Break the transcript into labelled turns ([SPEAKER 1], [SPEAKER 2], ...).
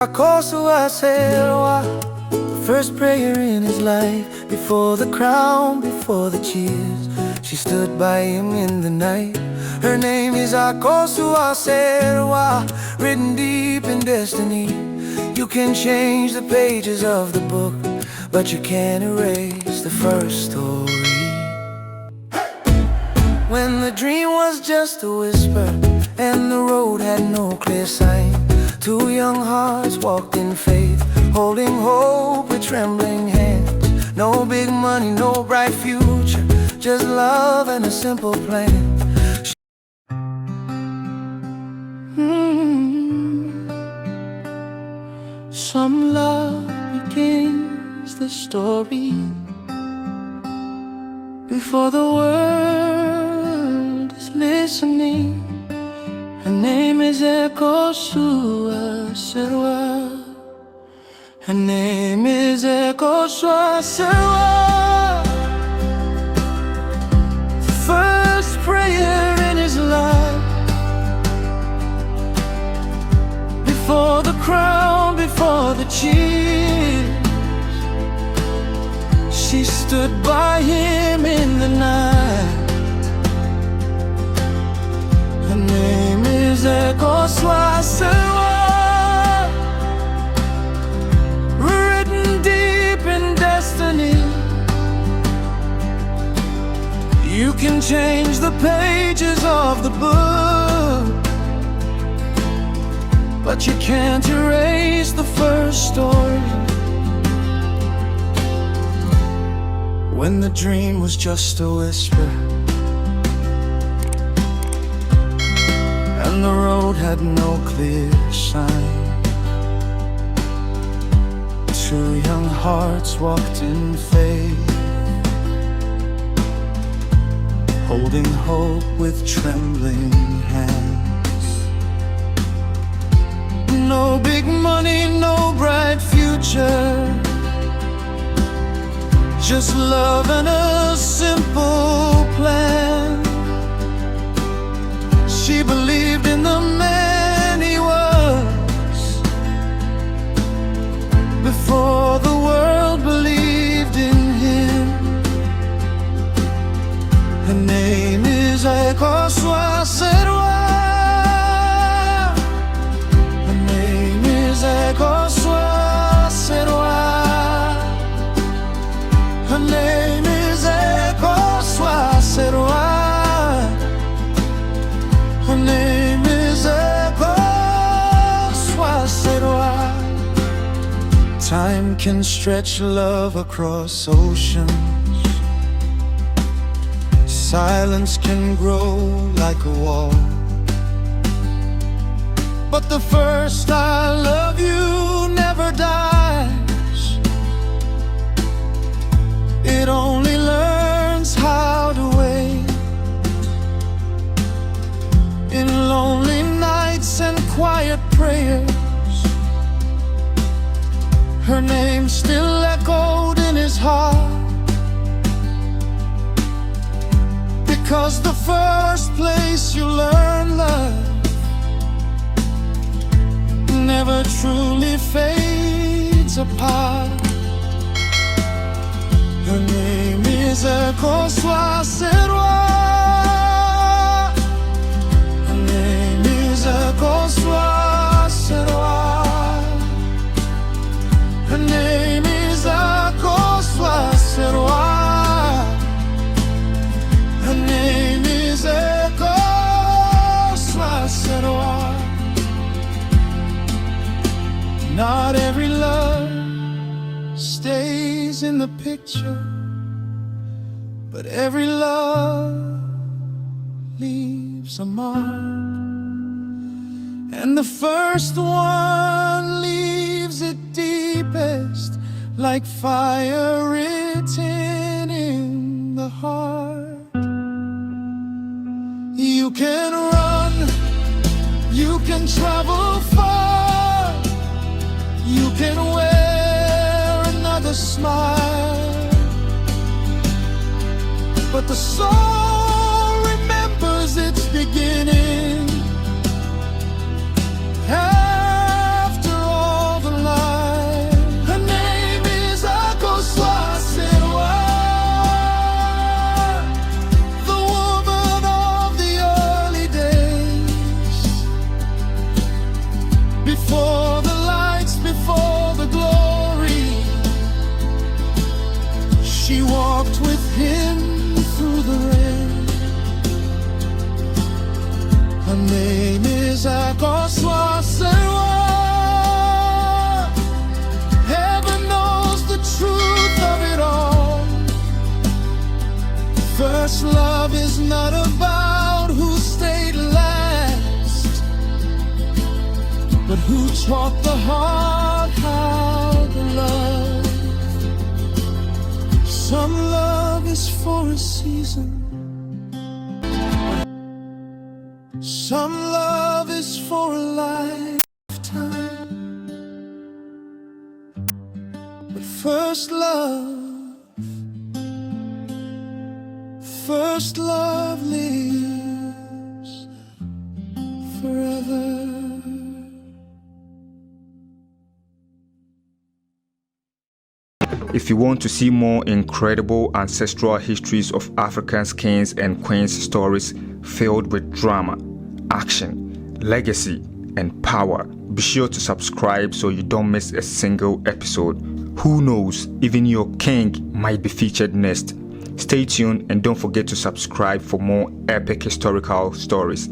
[SPEAKER 1] Akosua Serwaa, first prayer in his life. Before the crown, before the cheers, she stood by him in the night. Her name is Akosua Serwaa, written deep in destiny. You can change the pages of the book, but you can't erase the first story. When the dream was just a whisper and the road had no clear sign, two young hearts walked in faith, holding hope with trembling hands. No big money, no bright future, just love and a simple plan. Some love begins the story before the world is listening. Her name is Akosua Serwaa. Her name is Akosua Serwaa. First prayer in his life. Before the crown, before the cheers, she stood by him in the night. Her name is Akosua Serwaa, written deep in destiny. You can change the pages of the book, but you can't erase the first story. When the dream was just a whisper and the road had no clear sign, two young hearts walked in faith, holding hope with trembling hands. No big money, no bright future, just love and a simple plan. She believed in the man he was before the world believed in him. Her name is Akosua Serwaa. Her name is Akosua Serwaa. Her name is Akosua Serwaa. Her name is Akosua Serwaa. Time can stretch love across oceans. Silence can grow like a wall, but the first I love you never dies. It only learns how to wait in lonely nights and quiet prayers. Her name still echoed in his heart, because the first place you learn love never truly fades apart. Her name is Akosua Serwaa. Her name is Akosua Serwaa. Her name is Akosua Serwaa. Her name is Akosua Serwaa. Not every love stays in the picture, but every love leaves a mark. And the first one leaves it deepest, like fire written in the heart. You can run, you can travel far, you can wear another smile, but the soul remembers its beginning. After all She walked with him through the rain. Her name is Akosua Serwaa. Heaven knows the truth of it all. First love is not about who stayed last, but who taught the heart how to love. Some love is for a season, some love is for a lifetime. But first love lives forever.
[SPEAKER 2] If you want to see more incredible ancestral histories of Africa's kings and queens stories filled with drama, action, legacy, and power, be sure to subscribe so you don't miss a single episode. Who knows, even your king might be featured next. Stay tuned and don't forget to subscribe for more epic historical stories.